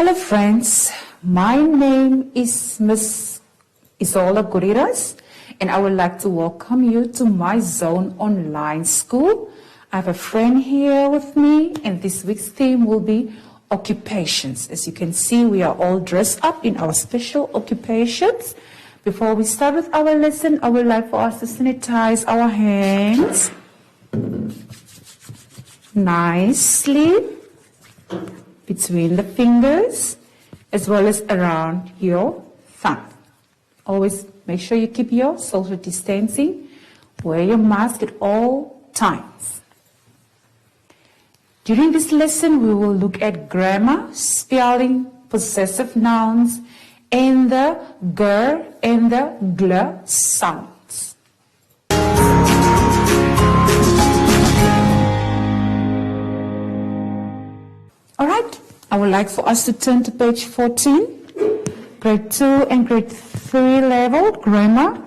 Hello friends, my name is Miss Isola Guriras and I would like to welcome you to my Zone Online School. I have a friend here with me and this week's theme will be occupations. As you can see, we are all dressed up in our special occupations. Before we start with our lesson, I would like for us to sanitize our hands nicely between the fingers as well as around your thumb. Always make sure you keep your social distancing. Wear your mask at all times. During this lesson, we will look at grammar, spelling, possessive nouns, and the g and the gl sounds. All right, I would like for us to turn to page 14, grade 2 and grade 3 level, grammar,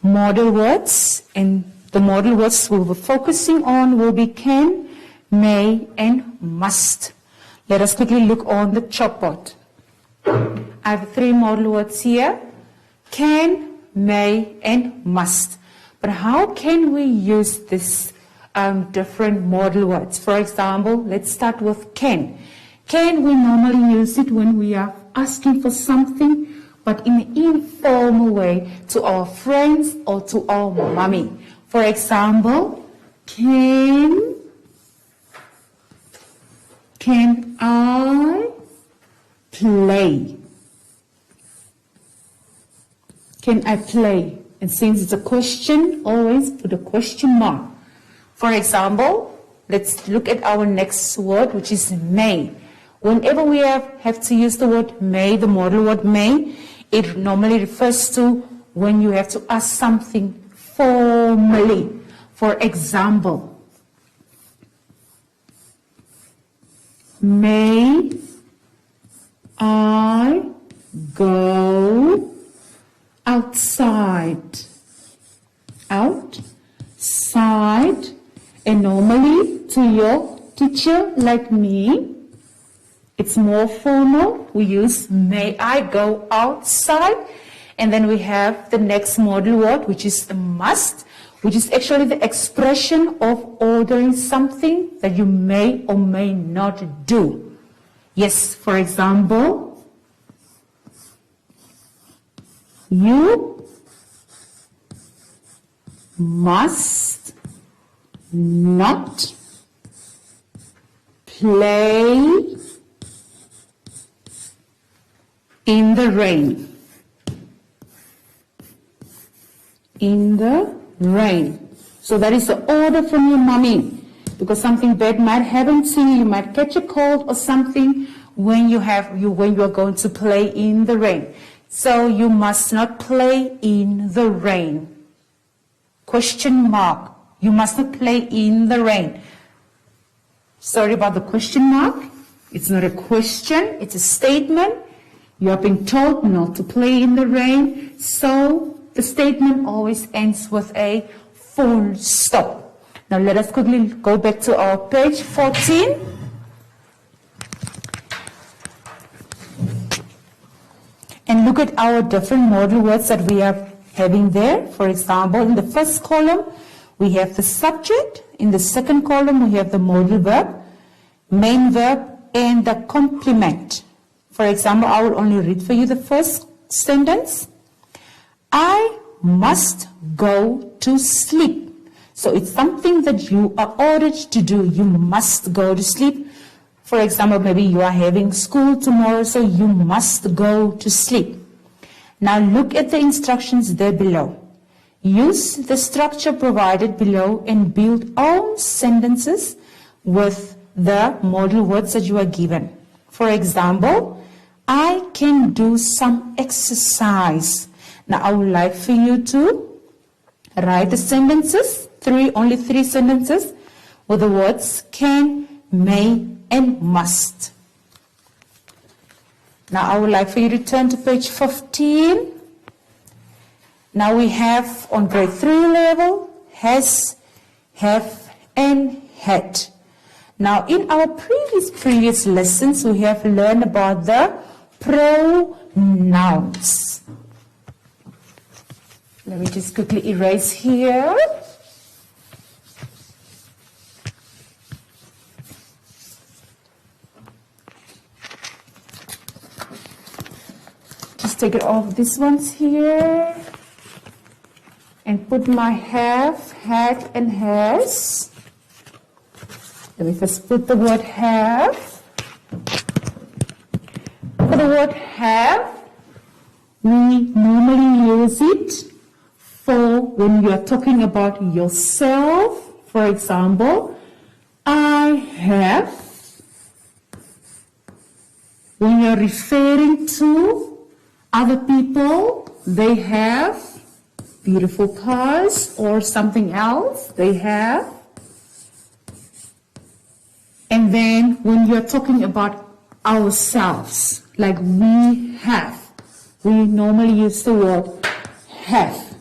model words, and the model words we'll be focusing on will be can, may, and must. Let us quickly look on the chalkboard. I have 3 model words here, can, may, and must. But how can we use this different model words? For example, let's start with can. Can, we normally use it when we are asking for something, but in an informal way to our friends or to our mommy. For example, can I play? Can I play? And since it's a question, always put a question mark. For example, let's look at our next word, which is may. Whenever we have to use the word may, the model word may, it normally refers to when you have to ask something formally. For example, may I go outside? Outside. And normally to your teacher like me, it's more formal. We use may I go outside. And then we have the next model word, which is the must, which is actually the expression of ordering something that you may or may not do. Yes, for example, you must not play in the rain. In the rain. So that is the order from your mommy. Because something bad might happen to you. You might catch a cold or something when you are going to play in the rain. So you must not play in the rain. Question mark. You must not play in the rain. Sorry about the question mark. It's not a question. It's a statement. You have been told not to play in the rain, so the statement always ends with a full stop. Now let us quickly go back to our page 14. And look at our different model words that we are having there. For example, in the first column, we have the subject. In the second column, we have the modal verb, main verb, and the complement. For example, I will only read for you the first sentence. I must go to sleep. So it's something that you are ordered to do. You must go to sleep. For example, maybe you are having school tomorrow, so you must go to sleep. Now look at the instructions there below. Use the structure provided below and build own sentences with the model words that you are given. For example, I can do some exercise. Now I would like for you to write the sentences, only three sentences with the words can, may, and must. Now I would like for you to turn to page 15. Now we have on grade 3 level, has, have, and had. Now, in our previous lessons, we have learned about the pronouns. Let me just quickly erase here. Just take it off these ones here and put my have, had, and has. Let me first put the word have. For the word have, we normally use it for when you are talking about yourself. For example, I have. When you're referring to other people, they have beautiful cars or something else, they have. And then when you're talking about ourselves, like we have, we normally use the word have.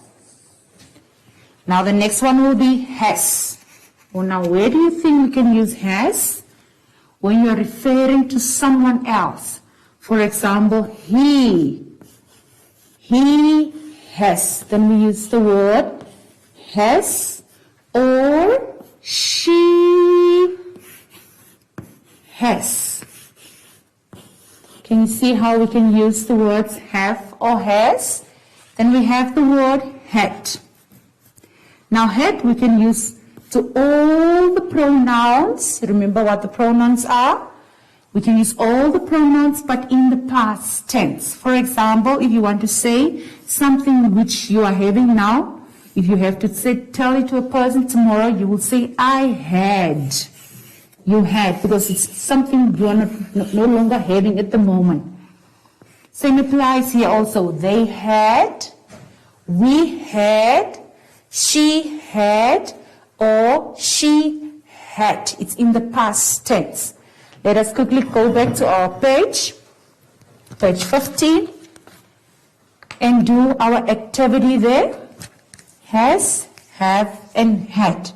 Now the next one will be has. Well, now where do you think we can use has? When you're referring to someone else. For example, he has. Then we use the word has, or she has. Can you see how we can use the words have or has? Then we have the word had. Now had we can use to all the pronouns. Remember what the pronouns are? We can use all the pronouns but in the past tense. For example, if you want to say something which you are having now, if you have to tell it to a person tomorrow, you will say I had. You had, because it's something you are no longer having at the moment. Same applies here also. They had, we had, she had, or she had. It's in the past tense. Let us quickly go back to our page 15, and do our activity there. Has, have, and had.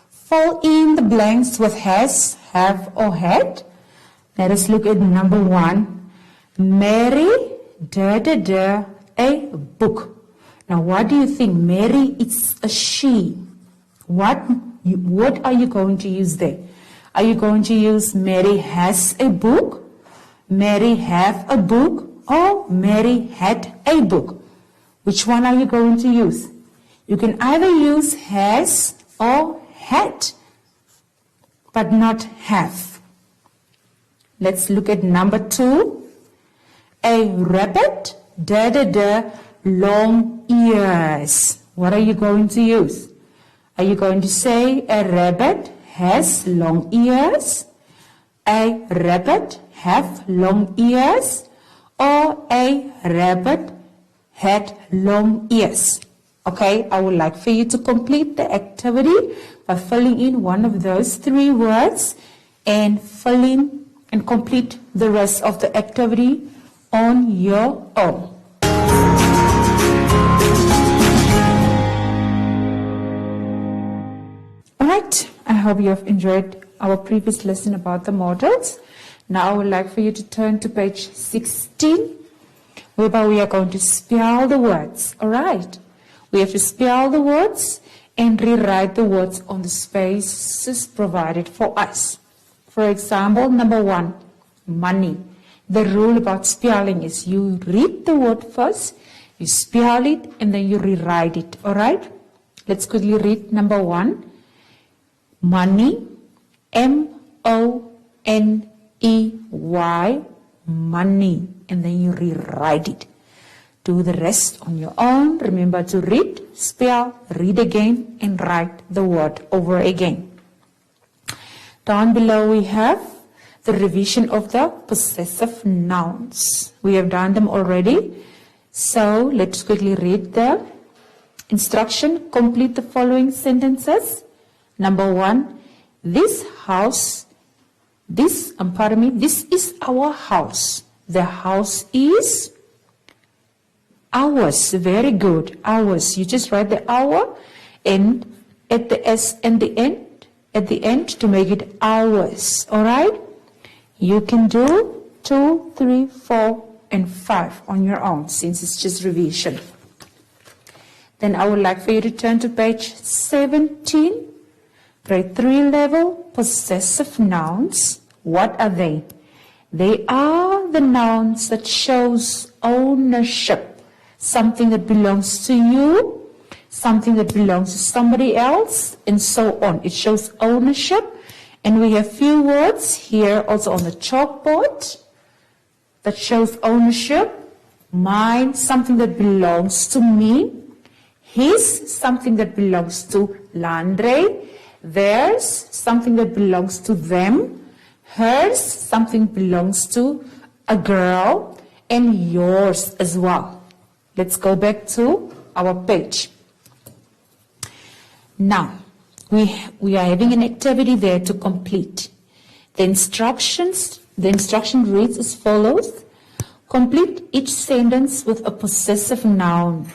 Fill in the blanks with has, have, or had. Let us look at number 1. Mary, a book. Now, what do you think? Mary, it's a she. What are you going to use there? Are you going to use Mary has a book, Mary have a book, or Mary had a book? Which one are you going to use? You can either use has or had, but not have. Let's look at number 2. A rabbit, long ears. What are you going to use? Are you going to say a rabbit has long ears, a rabbit have long ears, or a rabbit had long ears? Okay, I would like for you to complete the activity by filling in one of those 3 words and fill in and complete the rest of the activity on your own. Alright, I hope you have enjoyed our previous lesson about the modals. Now I would like for you to turn to page 16, whereby we are going to spell the words. Alright, we have to spell the words and rewrite the words on the spaces provided for us. For example, number 1, money. The rule about spelling is you read the word first, you spell it, and then you rewrite it. Alright, let's quickly read number 1. Money, M-O-N-E-Y, money, and then you rewrite it. Do the rest on your own. Remember to read, spell, read again, and write the word over again. Down below we have the revision of the possessive nouns. We have done them already. So let's quickly read the instruction. Complete the following sentences. Number 1, this is our house. The house is ours. Very good. Ours. You just write the our and at the S and the end, at the end to make it ours. Alright? You can do 2, 3, 4, and 5 on your own, since it's just revision. Then I would like for you to turn to page 17, grade 3 level, possessive nouns. What are they? They are the nouns that shows ownership, something that belongs to you, something that belongs to somebody else, and so on. It shows ownership, and we have few words here also on the chalkboard that shows ownership. Mine, something that belongs to me. His, something that belongs to Landre. Theirs, something that belongs to them. Hers, something belongs to a girl. And yours as well. Let's go back to our page. Now, we are having an activity there to complete. The instruction reads as follows. Complete each sentence with a possessive noun.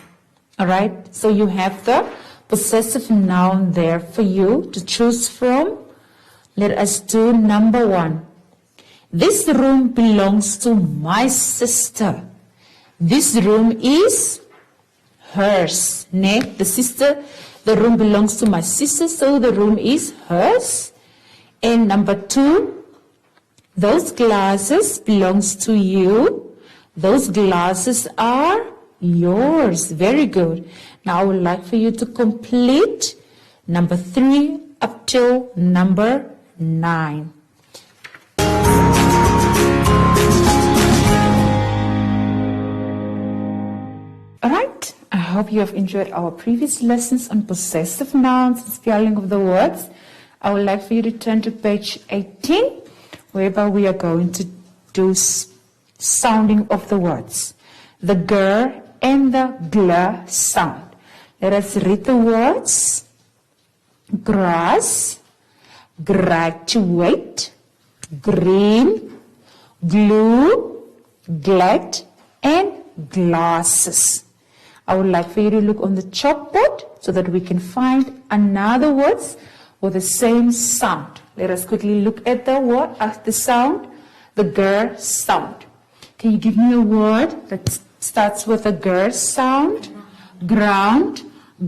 Alright, so you have the possessive noun there for you to choose from. Let us do number 1. This room belongs to my sister. This room is hers. The room belongs to my sister, so the room is hers. And number 2, those glasses belongs to you. Those glasses are yours. Very good. Now I would like for you to complete number 3 up till number 9. Alright, I hope you have enjoyed our previous lessons on possessive nouns and spelling of the words. I would like for you to turn to page 18, whereby we are going to do sounding of the words. The gr and the gl sound. Let us read the words. Grass, graduate, green, glue, glad, and glasses. I would like for you to look on the chalkboard so that we can find another words with the same sound. Let us quickly look at the word, the sound, the gr sound. Can you give me a word that starts with a gr sound? Ground,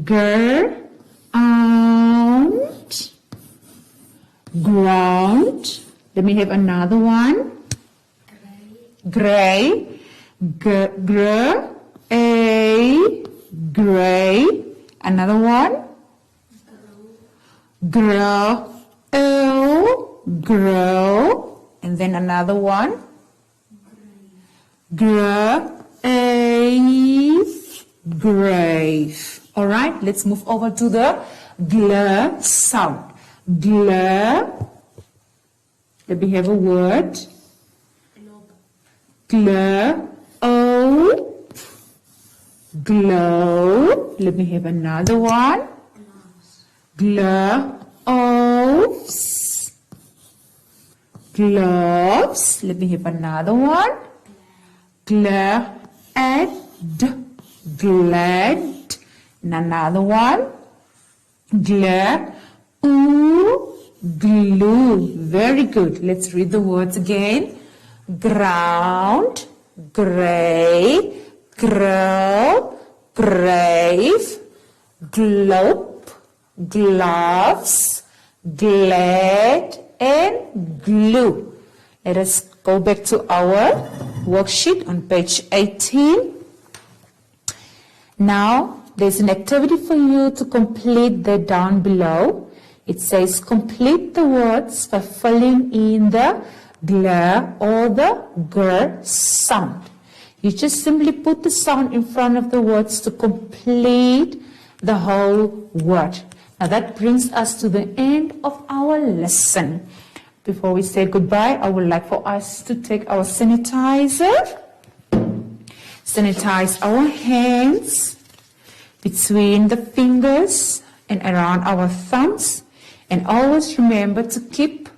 gr, ground. Let me have another one. Gray, gray, gray. Another one. Grow, grow. And then another one. Grave, grave. All right, let's move over to the gl sound. Gl. Let me have a word. Gl, o, glow. Let me have another one. Gloves, gloves. Let me have another one. Glad, glad. And another one. Glad, glue. Very good. Let's read the words again. Ground, gray, grow, grave, globe, gloves, glad, and glue. Let us go back to our worksheet on page 18. Now, there's an activity for you to complete that down below. It says complete the words by filling in the gl or the gr sound. You just simply put the sound in front of the words to complete the whole word. Now that brings us to the end of our lesson. Before we say goodbye, I would like for us to take our sanitizer, sanitize our hands between the fingers and around our thumbs, and always remember to keep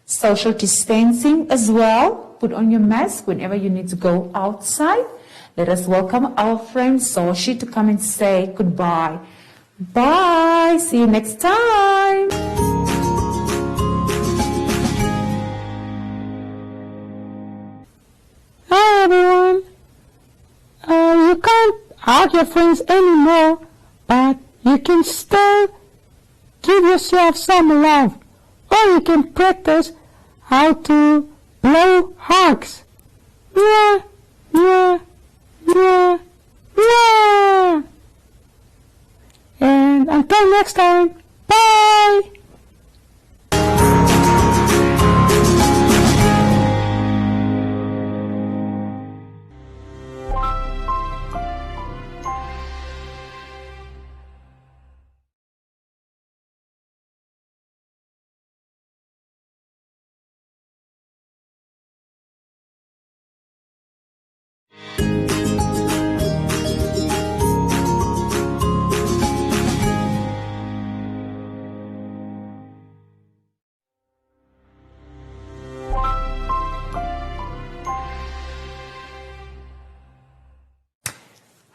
social distancing as well. Put on your mask whenever you need to go outside. Let us welcome our friend Soshi to come and say goodbye. Bye. See you next time. everyone. You can't hug your friends anymore, but you can still give yourself some love, or you can practice how to blow hugs. Yeah, yeah, yeah, yeah. And until next time, bye.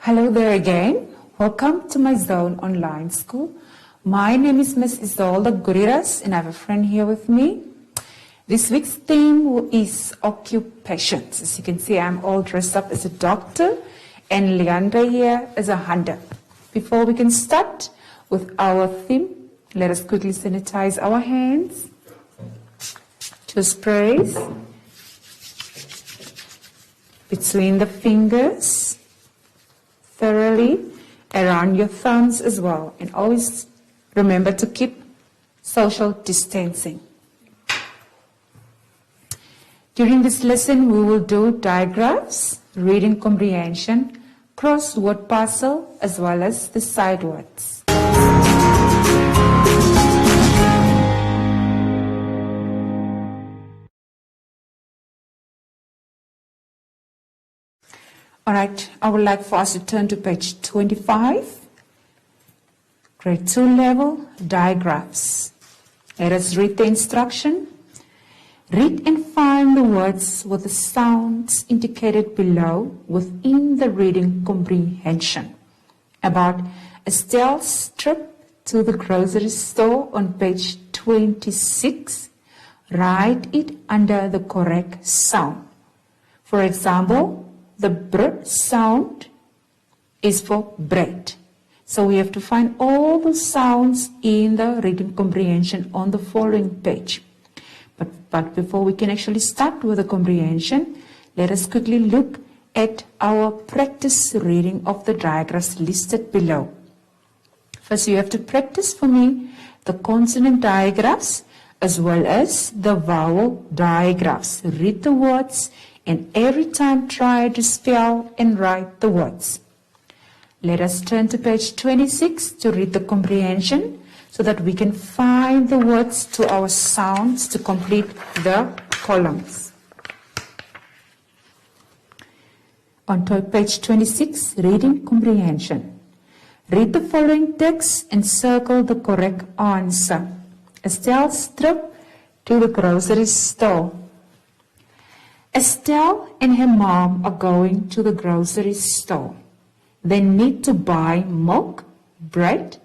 Hello there again. Welcome to my Zone Online School. My name is Miss Isolda Guriras and I have a friend here with me. This week's theme is occupations. As you can see, I'm all dressed up as a doctor and Leandra here as a hunter. Before we can start with our theme, let us quickly sanitize our hands. Two sprays between the fingers, thoroughly around your thumbs as well, and always remember to keep social distancing. During this lesson, we will do digraphs, reading comprehension, crossword puzzle, as well as the side words. All right, I would like for us to turn to page 25, grade 2 level, digraphs. Let us read the instruction. Read and find the words with the sounds indicated below within the reading comprehension. About Estelle's trip to the grocery store on page 26, write it under the correct sound. For example, the br sound is for bread. So we have to find all the sounds in the reading comprehension on the following page. But before we can actually start with the comprehension, let us quickly look at our practice reading of the digraphs listed below. First, you have to practice for me the consonant digraphs as well as the vowel digraphs. Read the words and every time try to spell and write the words. Let us turn to page 26 to read the comprehension so that we can find the words to our sounds to complete the columns. On to page 26, reading comprehension. Read the following text and circle the correct answer. Estelle's trip to the grocery store. Estelle and her mom are going to the grocery store. They need to buy milk, bread,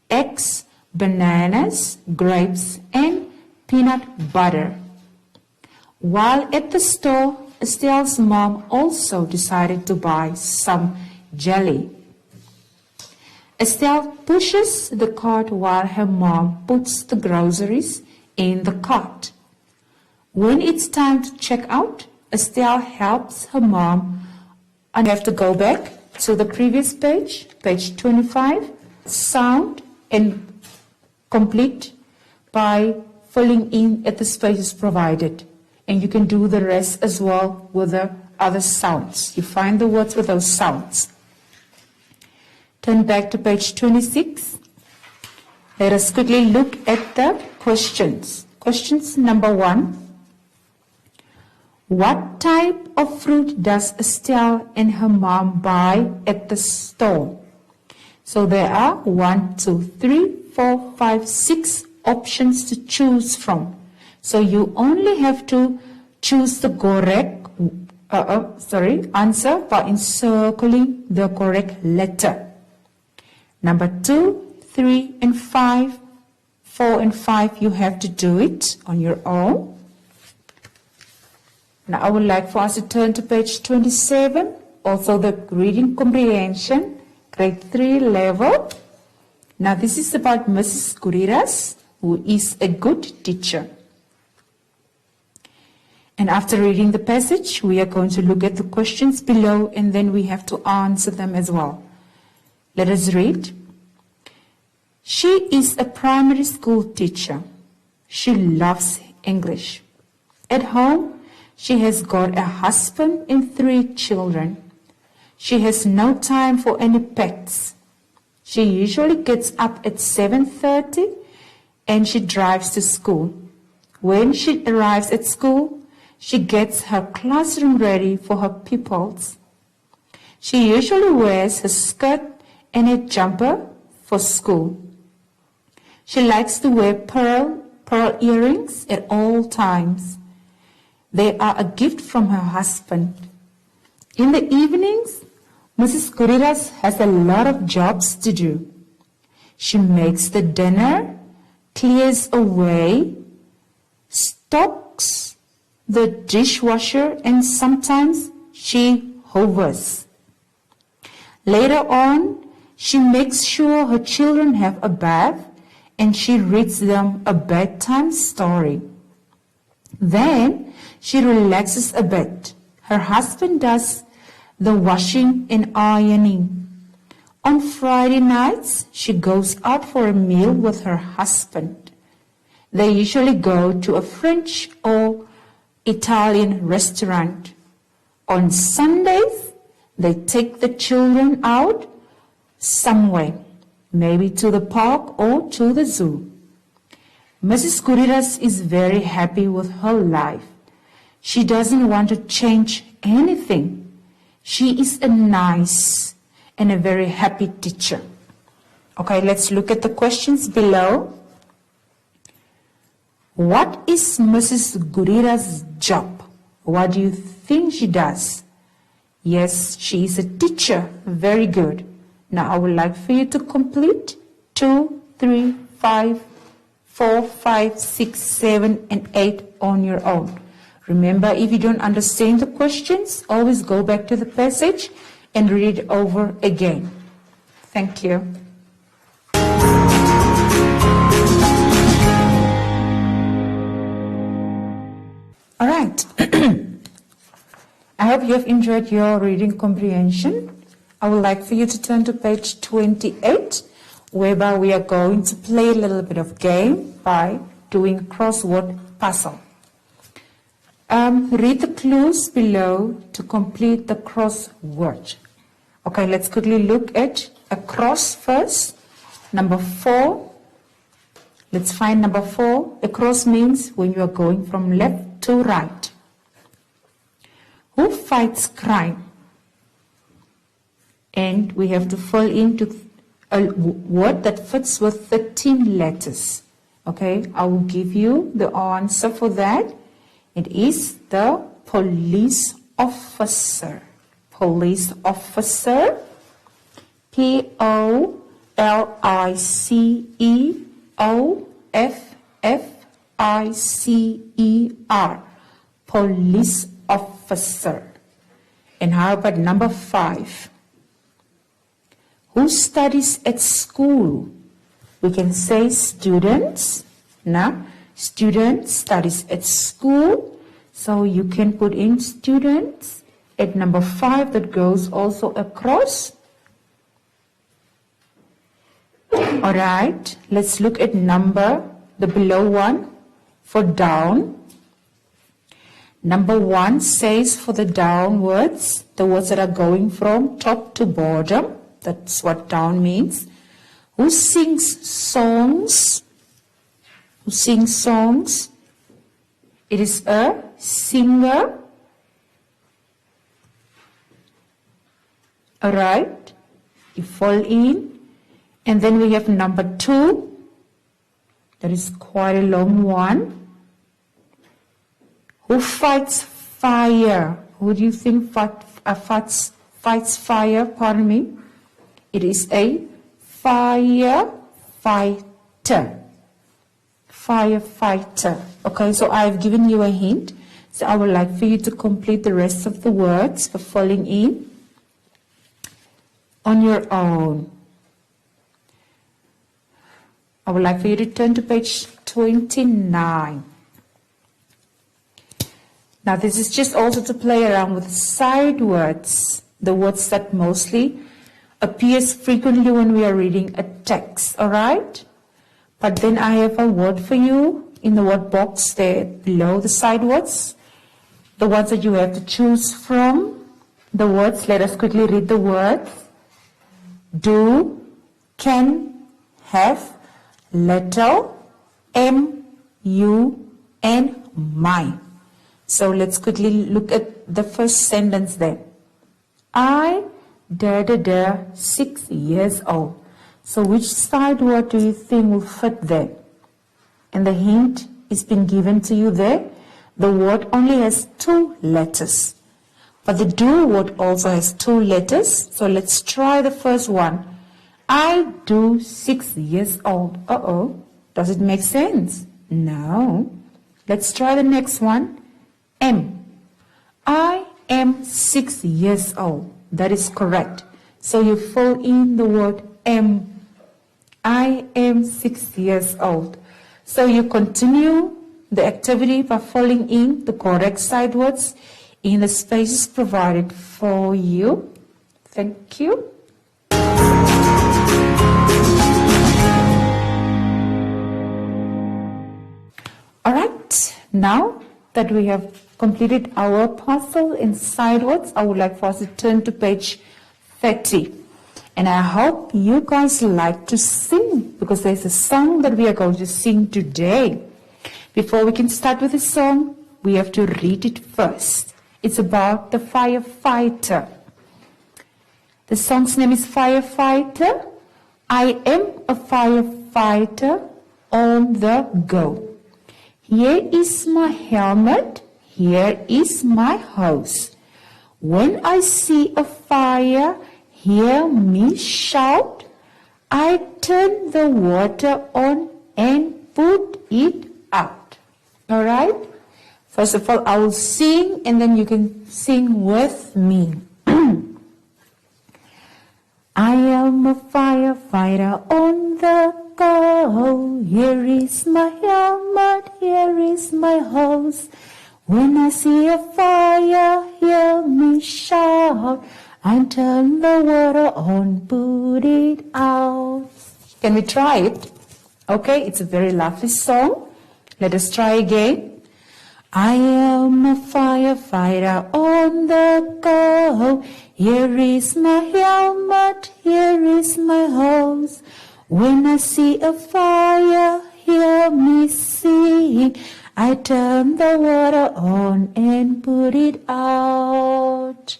eggs, bananas, grapes, and peanut butter. While at the store, Estelle's mom also decided to buy some jelly. Estelle pushes the cart while her mom puts the groceries in the cart. When it's time to check out, Estelle helps her mom, and you have to go back to the previous page, page 25, sound and complete by filling in at the spaces provided. And you can do the rest as well with the other sounds. You find the words with those sounds. Turn back to page 26. Let us quickly look at the questions. Questions number 1. What type of fruit does Estelle and her mom buy at the store? So there are 1, 2, 3, 4, 5, 6 options to choose from. So you only have to choose the correct answer by encircling the correct letter. Number 2, 3, and 5, 4 and 5, you have to do it on your own. Now I would like for us to turn to page 27, also the reading comprehension, grade 3 level. Now this is about Mrs. Guriras, who is a good teacher. And after reading the passage, we are going to look at the questions below, and then we have to answer them as well. Let us read. She is a primary school teacher. She loves English. At home, she has got a husband and 3 children. She has no time for any pets. She usually gets up at 7:30 and she drives to school. When she arrives at school, she gets her classroom ready for her pupils. She usually wears a skirt and a jumper for school. She likes to wear pearl earrings at all times. They are a gift from her husband. In the evenings, Mrs. Guriras has a lot of jobs to do. She makes the dinner, clears away, stocks the dishwasher, and sometimes she hovers. Later on, she makes sure her children have a bath and she reads them a bedtime story. Then she relaxes a bit. Her husband does the washing and ironing. On Friday nights, she goes out for a meal with her husband. They usually go to a French or Italian restaurant. On Sundays, they take the children out somewhere, maybe to the park or to the zoo. Mrs. Guriras is very happy with her life. She doesn't want to change anything. She is a nice and a very happy teacher. Okay, let's look at the questions below. What is Mrs. Guriras' job? What do you think she does? Yes, she is a teacher. Very good. Now I would like for you to complete 2, 3, 5, 4, 5, 6, 7, and 8 on your own. Remember, if you don't understand the questions, always go back to the passage and read it over again. Thank you. All right. I hope you have enjoyed your reading comprehension. I would like for you to turn to page 28, whereby we are going to play a little bit of game by doing crossword puzzle. Read the clues below to complete the crossword. Okay, let's quickly look at a cross first. Number 4. Let's find number 4. A cross means when you are going from left to right. Who fights crime? And we have to fill into a word that fits with 13 letters. Okay, I will give you the answer for that. It is the police officer. Police officer. Policeofficer. Police officer. And how about number 5? Who studies at school? We can say students. Now, student studies at school. So you can put in students at number 5. That goes also across. All right. Let's look at the below one for down. Number 1 says for the down words, the words that are going from top to bottom. That's what down means. Who sings songs? Who sings songs? It is a singer. All right. You fall in. And then we have number 2. That is quite a long one. Who fights fire? Who do you think fights fire? Pardon me. It is a firefighter. Firefighter. Okay, so I've given you a hint. So I would like for you to complete the rest of the words for filling in on your own. I would like for you to turn to page 29. Now this is just also to play around with side words, the words that mostly appears frequently when we are reading a text, alright? But then I have a word for you in the word box there below the side words, the ones that you have to choose from. The words, let us quickly read the words. Do, can, have, little, you, and my. So let's quickly look at the first sentence there. I, 6 years old. So which side word do you think will fit there? And the hint is been given to you there. The word only has 2 letters. But the do word also has 2 letters. So let's try the first one. I do 6 years old. Uh-oh. Does it make sense? No. Let's try the next one. Am. I am 6 years old. That is correct. So you fill in the word am. I am 6 years old. So you continue the activity by filling in the correct side words in the spaces provided for you. Thank you. Alright, now that we have completed our puzzle in side words, I would like for us to turn to page 30. And I hope you guys like to sing, because there's a song that we are going to sing today. Before we can start with the song, we have to read it first. It's about the firefighter. The song's name is Firefighter. I am a firefighter on the go. Here is my helmet. Here is my hose. When I see a fire, hear me shout. I turn the water on and put it out. Alright? First of all, I will sing and then you can sing with me. I am a firefighter on the go. Here is my helmet, here is my hose. When I see a fire, hear me shout. I turn the water on, put it out. Can we try it? Okay, it's a very lovely song. Let us try again. I am a firefighter on the go. Here is my helmet, here is my hose. When I see a fire, hear me sing. I turn the water on and put it out.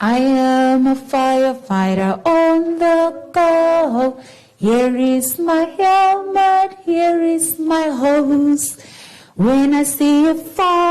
I am a firefighter on the go. Here is my helmet, here is my hose. When I see a fire,